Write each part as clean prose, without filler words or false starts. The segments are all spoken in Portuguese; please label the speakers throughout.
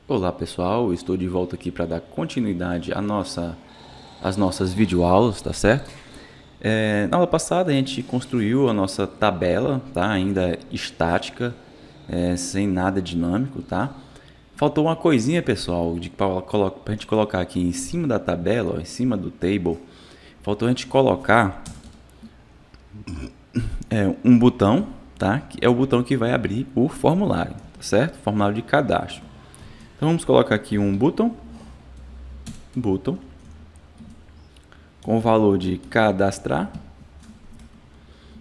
Speaker 1: Olá pessoal, estou de volta aqui para dar continuidade às nossas videoaulas, tá certo? Na aula passada a gente construiu a nossa tabela, tá? Ainda estática, sem nada dinâmico, tá? Faltou uma coisinha, pessoal, para a gente colocar aqui em cima da tabela, ó, em cima do table, faltou a gente colocar um botão, tá? Que é o botão que vai abrir o formulário, tá certo? Formulário de cadastro. Então vamos colocar aqui um botão com o valor de cadastrar.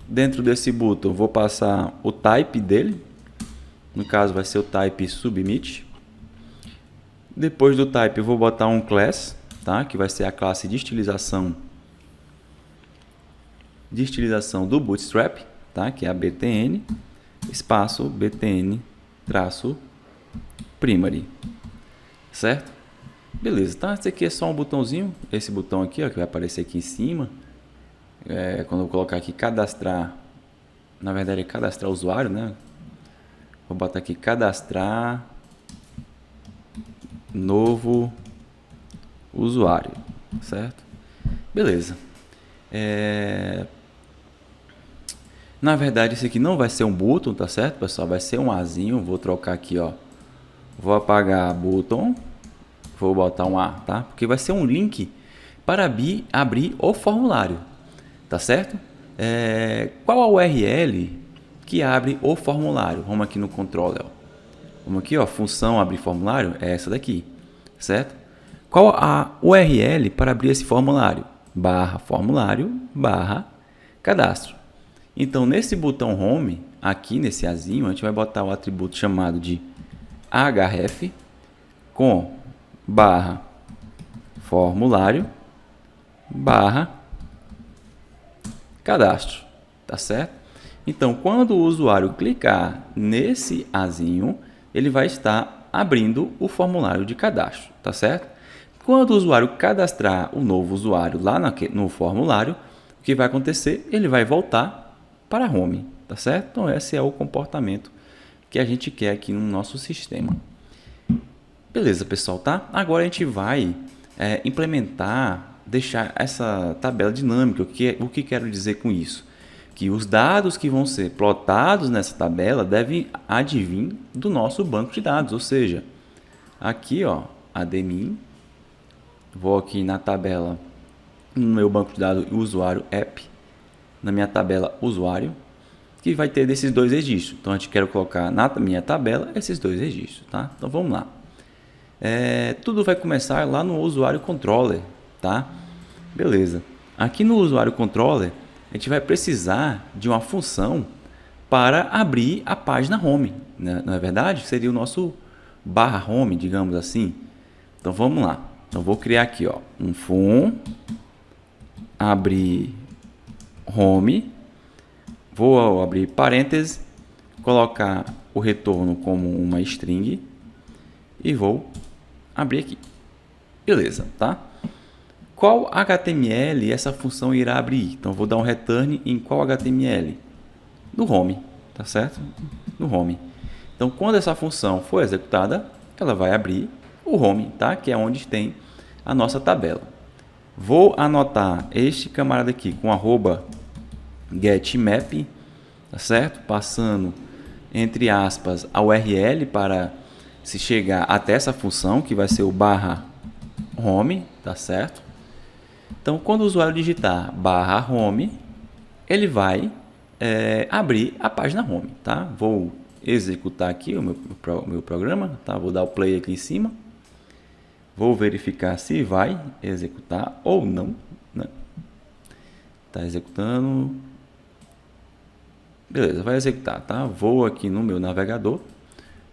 Speaker 1: Dentro desse botão vou passar o type dele, no caso vai ser o type submit. Depois do type eu vou botar um class, tá? Que vai ser a classe de estilização do Bootstrap, tá? Que é a btn espaço btn traço primary, certo? Beleza, tá? Esse aqui é só um botãozinho, esse botão aqui, ó, que vai aparecer aqui em cima. Quando eu colocar aqui cadastrar, na verdade é cadastrar usuário, né? Vou botar aqui cadastrar novo usuário, certo? Beleza. Na verdade esse aqui não vai ser um button, tá certo, pessoal? Vai ser um azinho, vou trocar aqui, ó. Vou apagar button, vou botar um A, tá? Porque vai ser um link para abrir o formulário, tá certo? Qual a URL que abre o formulário? Vamos aqui no controller, ó. Vamos aqui, ó, função abrir formulário é essa daqui, certo? Qual a URL para abrir esse formulário? /formulário /cadastro. Então, nesse botão home, aqui nesse azinho, a gente vai botar o atributo chamado de href com /formulário /cadastro, tá certo? Então, quando o usuário clicar nesse azinho, ele vai estar abrindo o formulário de cadastro, tá certo? Quando o usuário cadastrar o novo usuário lá no formulário, o que vai acontecer? Ele vai voltar para home, tá certo? Então, esse é o comportamento que a gente quer aqui no nosso sistema. Beleza, pessoal, tá? Agora a gente vai implementar, deixar essa tabela dinâmica. O que quero dizer com isso? Que os dados que vão ser plotados nessa tabela devem advir do nosso banco de dados, ou seja, aqui, ó, admin, vou aqui na tabela, no meu banco de dados usuário app, na minha tabela usuário, que vai ter desses dois registros. Então, a gente quer colocar na minha tabela esses dois registros, tá? Então, vamos lá. Tudo vai começar lá no usuário controller, tá? Beleza. Aqui no usuário controller, a gente vai precisar de uma função para abrir a página home, né? Não é verdade? Seria o nosso /home, digamos assim. Então, vamos lá. Então, vou criar aqui, ó, um fun abrir home, vou abrir parênteses, colocar o retorno como uma string e vou abrir aqui. Beleza, tá? Qual HTML essa função irá abrir? Então, vou dar um return em qual HTML? No home, tá certo? No home. Então, quando essa função for executada, ela vai abrir o home, tá? Que é onde tem a nossa tabela. Vou anotar este camarada aqui com @getMap, tá certo? Passando entre aspas a URL para se chegar até essa função que vai ser o /home, tá certo? Então, quando o usuário digitar /home, ele vai abrir a página home, tá? Vou executar aqui o meu programa, tá? Vou dar o play aqui em cima. Vou verificar se vai executar ou não, né? Tá executando. Beleza, vai executar, tá? Vou aqui no meu navegador.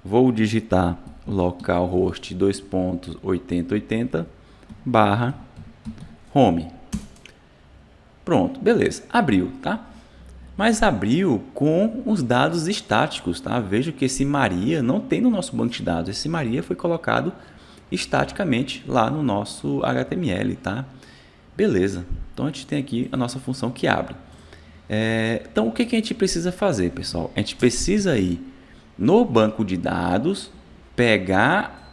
Speaker 1: Vou digitar localhost 2.8080 /home. Pronto, beleza. Abriu, tá? Mas abriu com os dados estáticos, tá? Veja que esse Maria não tem no nosso banco de dados. Esse Maria foi colocado estaticamente lá no nosso HTML, tá? Beleza. Então, a gente tem aqui a nossa função que abre. Então, o que a gente precisa fazer, pessoal? A gente precisa ir no banco de dados, pegar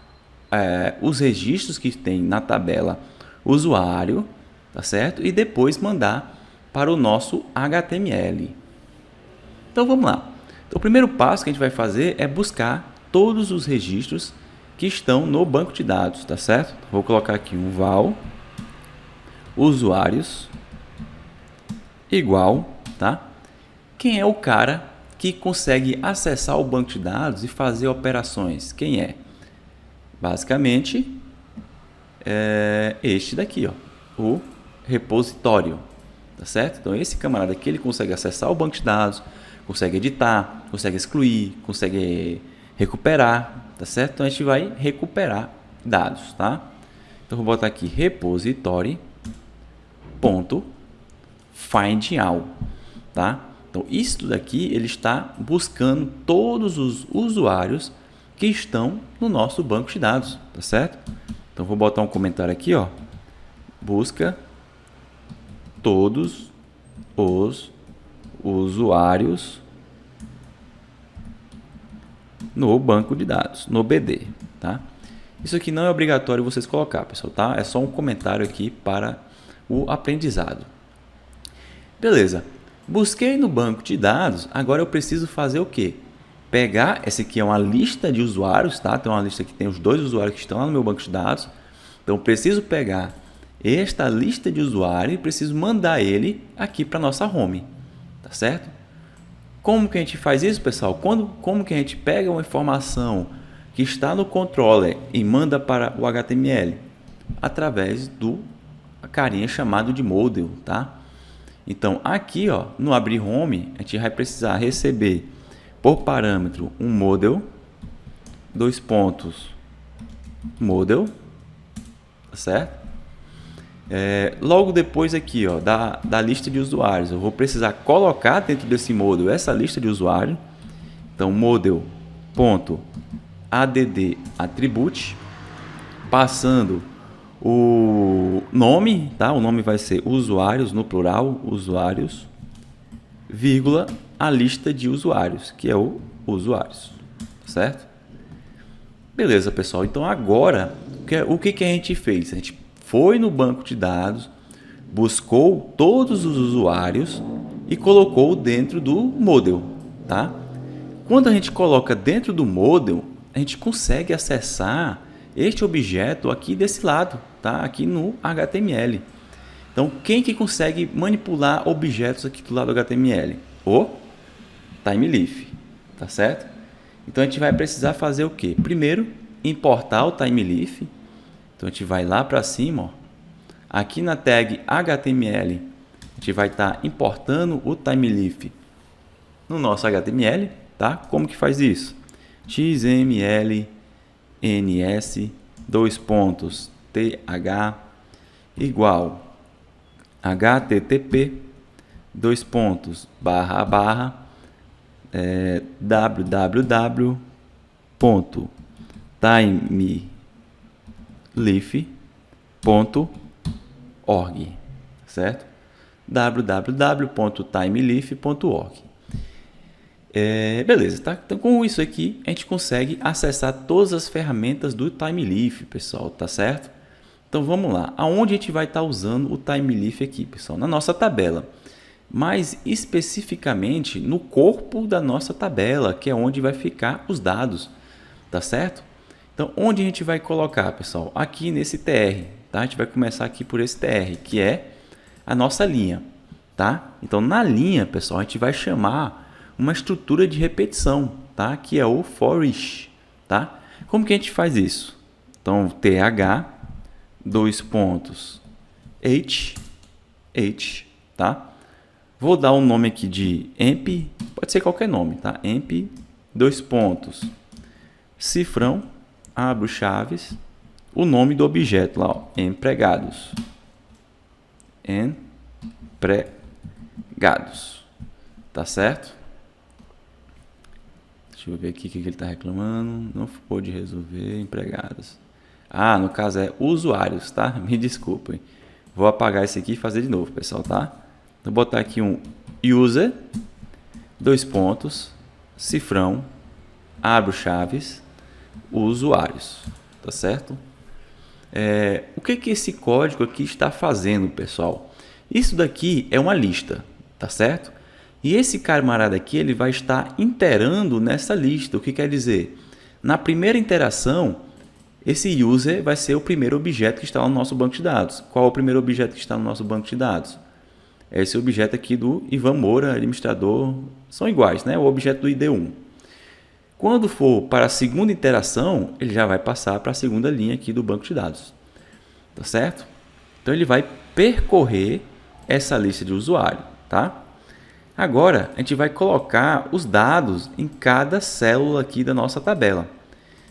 Speaker 1: os registros que tem na tabela usuário, tá certo? E depois mandar para o nosso HTML. Então vamos lá. Então, o primeiro passo que a gente vai fazer é buscar todos os registros que estão no banco de dados, tá certo? Vou colocar aqui um val usuários igual, tá? Quem é o cara que consegue acessar o banco de dados e fazer operações? Quem é? Basicamente, este daqui, ó, o repositório, tá certo? Então, esse camarada aqui, ele consegue acessar o banco de dados, consegue editar, consegue excluir, consegue recuperar, tá certo? Então, a gente vai recuperar dados, tá? Então, vou botar aqui repository.findAll, tá? Então, isso daqui, ele está buscando todos os usuários que estão no nosso banco de dados, tá certo? Então, vou botar um comentário aqui, ó. Busca todos os usuários no banco de dados, no BD, tá? Isso aqui não é obrigatório vocês colocar, pessoal, tá? É só um comentário aqui para o aprendizado. Beleza. Busquei no banco de dados, agora eu preciso fazer o quê? Pegar, essa aqui é uma lista de usuários, tá? Tem uma lista que tem os 2 usuários que estão lá no meu banco de dados. Então, eu preciso pegar esta lista de usuários e preciso mandar ele aqui para a nossa home, tá certo? Como que a gente faz isso, pessoal? Como que a gente pega uma informação que está no controller e manda para o HTML? Através do carinha chamado de model, tá? Então, aqui, ó, no abrir home, a gente vai precisar receber por parâmetro um model, model, tá certo? Logo depois aqui, ó, da lista de usuários, eu vou precisar colocar dentro desse model essa lista de usuários. Então, model.add attribute, passando o nome, tá? O nome vai ser usuários no plural, usuários, vírgula, a lista de usuários, que é o usuários, certo? Beleza, pessoal. Então agora, o que a gente fez? A gente foi no banco de dados, buscou todos os usuários e colocou dentro do model, tá? Quando a gente coloca dentro do model, a gente consegue acessar este objeto aqui desse lado, tá? Aqui no HTML. Então, quem que consegue manipular objetos aqui do lado do HTML? O TimeLeaf, tá certo? Então, a gente vai precisar fazer o quê? Primeiro, importar o TimeLeaf. Então, a gente vai lá para cima, ó. Aqui na tag HTML, a gente vai estar importando o TimeLeaf no nosso HTML, tá? Como que faz isso? XML ns th igual http www.timeleaf.org, certo? www.timeleaf.org. Beleza, tá? Então, com isso aqui, a gente consegue acessar todas as ferramentas do TimeLeaf, pessoal, tá certo? Então, vamos lá. Aonde a gente vai estar usando o TimeLeaf aqui, pessoal? Na nossa tabela. Mais especificamente, no corpo da nossa tabela, que é onde vai ficar os dados, tá certo? Então, onde a gente vai colocar, pessoal? Aqui nesse TR, tá? A gente vai começar aqui por esse TR, que é a nossa linha, tá? Então, na linha, pessoal, a gente vai chamar uma estrutura de repetição, tá? Que é o for each, tá? Como que a gente faz isso? Então, th, h, tá? Vou dar um nome aqui de emp, pode ser qualquer nome, tá? Emp, cifrão, abro chaves, o nome do objeto lá, ó, empregados. Empregados, tá certo? Deixa eu ver aqui o que ele está reclamando. Não pôde resolver empregados. Ah, no caso é usuários, tá? Me desculpem. Vou apagar esse aqui e fazer de novo, pessoal, tá? Vou botar aqui um user, cifrão, abro chaves, usuários, tá certo? O que esse código aqui está fazendo, pessoal? Isso daqui é uma lista, tá certo? E esse camarada aqui, ele vai estar interando nessa lista. O que quer dizer? Na primeira interação, esse user vai ser o primeiro objeto que está no nosso banco de dados. Qual é o primeiro objeto que está no nosso banco de dados? Esse objeto aqui do Ivan Moura, administrador, são iguais, né? O objeto do ID1. Quando for para a segunda interação, ele já vai passar para a segunda linha aqui do banco de dados. Tá certo? Então, ele vai percorrer essa lista de usuário, tá? Agora, a gente vai colocar os dados em cada célula aqui da nossa tabela.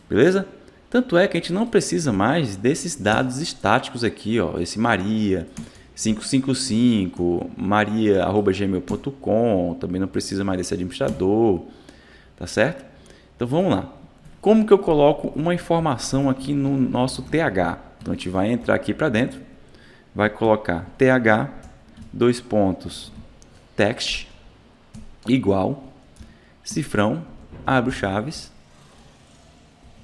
Speaker 1: Beleza? Tanto é que a gente não precisa mais desses dados estáticos aqui, ó, esse Maria 555, maria@gmail.com, também não precisa mais desse administrador, tá certo? Então vamos lá. Como que eu coloco uma informação aqui no nosso TH? Então a gente vai entrar aqui para dentro, vai colocar TH, text, igual, cifrão, abre chaves,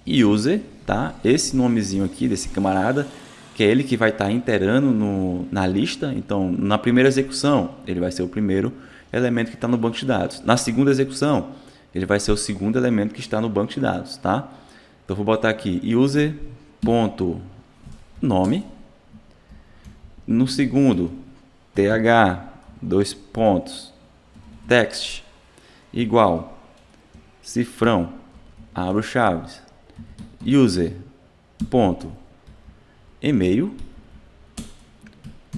Speaker 1: user, tá? Esse nomezinho aqui desse camarada, que é ele que vai estar interando na lista. Então, na primeira execução, ele vai ser o primeiro elemento que está no banco de dados. Na segunda execução, ele vai ser o segundo elemento que está no banco de dados, tá? Então, vou botar aqui user.nome. No segundo, th, text, igual, cifrão, abre chaves, user.email.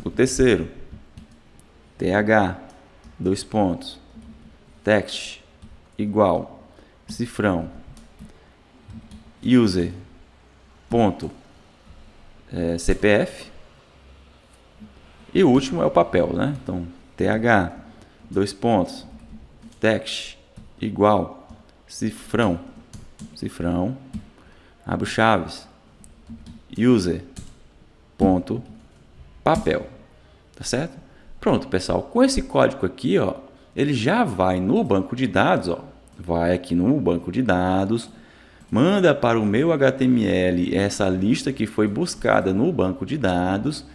Speaker 1: O terceiro, th, text, igual, cifrão, user.cpf. E o último é o papel, né? Então, th, text, igual, cifrão, abre chaves, user.papel, tá certo? Pronto, pessoal, com esse código aqui, ó, ele já vai no banco de dados, ó, vai aqui no banco de dados, manda para o meu HTML essa lista que foi buscada no banco de dados.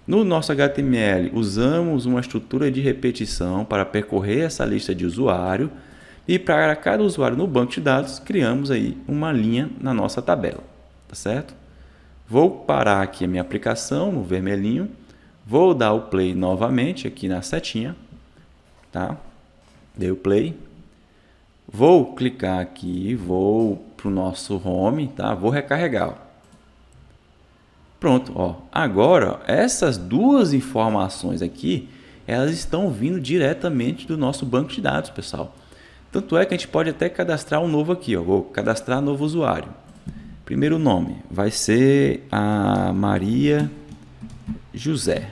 Speaker 1: No nosso HTML, usamos uma estrutura de repetição para percorrer essa lista de usuário. E para cada usuário no banco de dados, criamos aí uma linha na nossa tabela, tá certo? Vou parar aqui a minha aplicação no vermelhinho, vou dar o play novamente aqui na setinha, tá? Dei o play, vou clicar aqui, vou para o nosso home, tá? Vou recarregar. Pronto, ó. Agora essas duas informações aqui, elas estão vindo diretamente do nosso banco de dados, pessoal. Tanto é que a gente pode até cadastrar um novo aqui, ó. Vou cadastrar novo usuário. Primeiro nome vai ser a Maria José,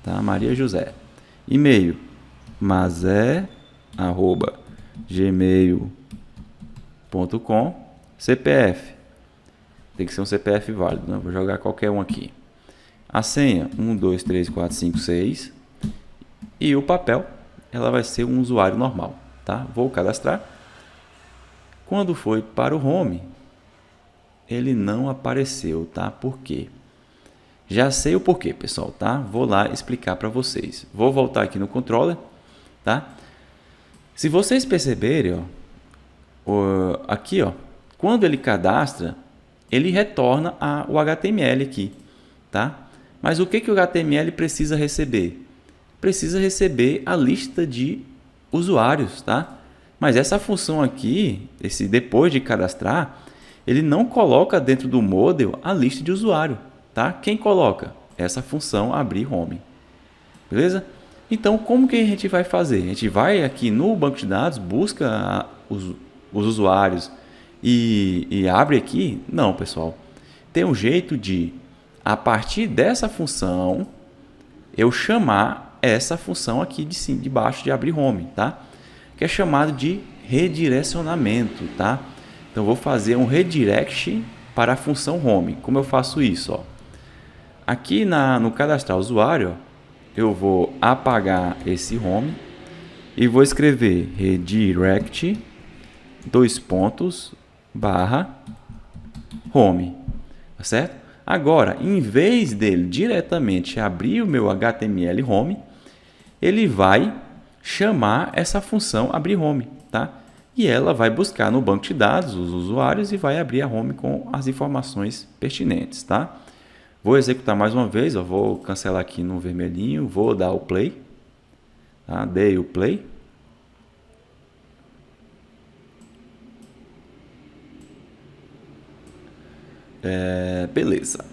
Speaker 1: tá? Maria José. E-mail mazé@gmail.com. CPF tem que ser um CPF válido, né? Vou jogar qualquer um aqui. A senha 1, 2, 3, 4, 5, 6. E o papel, ela vai ser um usuário normal, tá? Vou cadastrar. Quando foi para o home, ele não apareceu, tá? Por quê? Já sei o porquê, pessoal, tá? Vou lá explicar para vocês. Vou voltar aqui no controller, tá? Se vocês perceberem, ó, aqui, ó, quando ele cadastra, ele retorna o HTML aqui, tá? Mas o que o HTML precisa receber? Precisa receber a lista de usuários, tá? Mas essa função aqui, esse depois de cadastrar, ele não coloca dentro do model a lista de usuário, tá? Quem coloca? Essa função abrir home. Beleza? Então, como que a gente vai fazer? A gente vai aqui no banco de dados, busca os usuários e abre aqui? Não, pessoal. Tem um jeito de, a partir dessa função, eu chamar essa função aqui de baixo de abrir home, tá? Que é chamado de redirecionamento, tá? Então, vou fazer um redirect para a função home. Como eu faço isso? Ó? Aqui no cadastrar usuário, eu vou apagar esse home e vou escrever redirect, /home. tá certo? Agora, em vez dele diretamente abrir o meu HTML home, ele vai chamar essa função abrir home, tá? E ela vai buscar no banco de dados os usuários e vai abrir a home com as informações pertinentes, tá? Vou executar mais uma vez, eu vou cancelar aqui no vermelhinho, vou dar o play, tá? Dei o play. Beleza.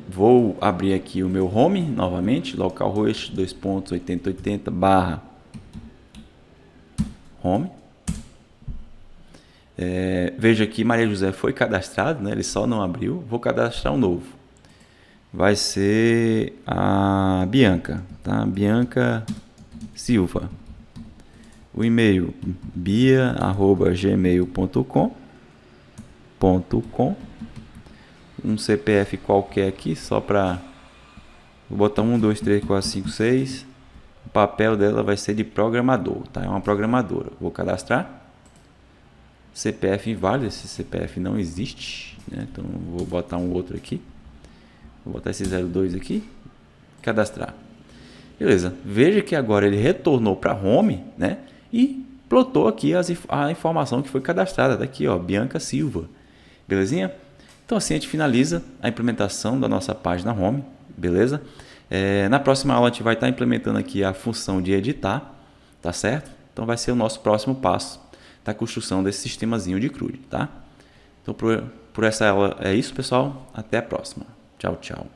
Speaker 1: Vou abrir aqui o meu home novamente, localhost 2.8080/home. Veja que Maria José foi cadastrado, né? Ele só não abriu. Vou cadastrar um novo. Vai ser a Bianca, tá? Bianca Silva. O e-mail bia@gmail.com. Um CPF qualquer aqui, só para... Vou botar 1, 2, 3, 4, 5, 6. O papel dela vai ser de programador, tá? É uma programadora. Vou cadastrar. CPF inválido, esse CPF não existe, né? Então vou botar um outro aqui. Vou botar esse 02 aqui. Cadastrar. Beleza. Veja que agora ele retornou para home, né? E plotou aqui a informação que foi cadastrada. Daqui, ó, Bianca Silva. Belezinha? Então assim a gente finaliza a implementação da nossa página home. Beleza? Na próxima aula a gente vai estar implementando aqui a função de editar. Tá certo? Então vai ser o nosso próximo passo da construção desse sistemazinho de CRUD, tá? Então por essa aula é isso, pessoal. Até a próxima. Tchau, tchau.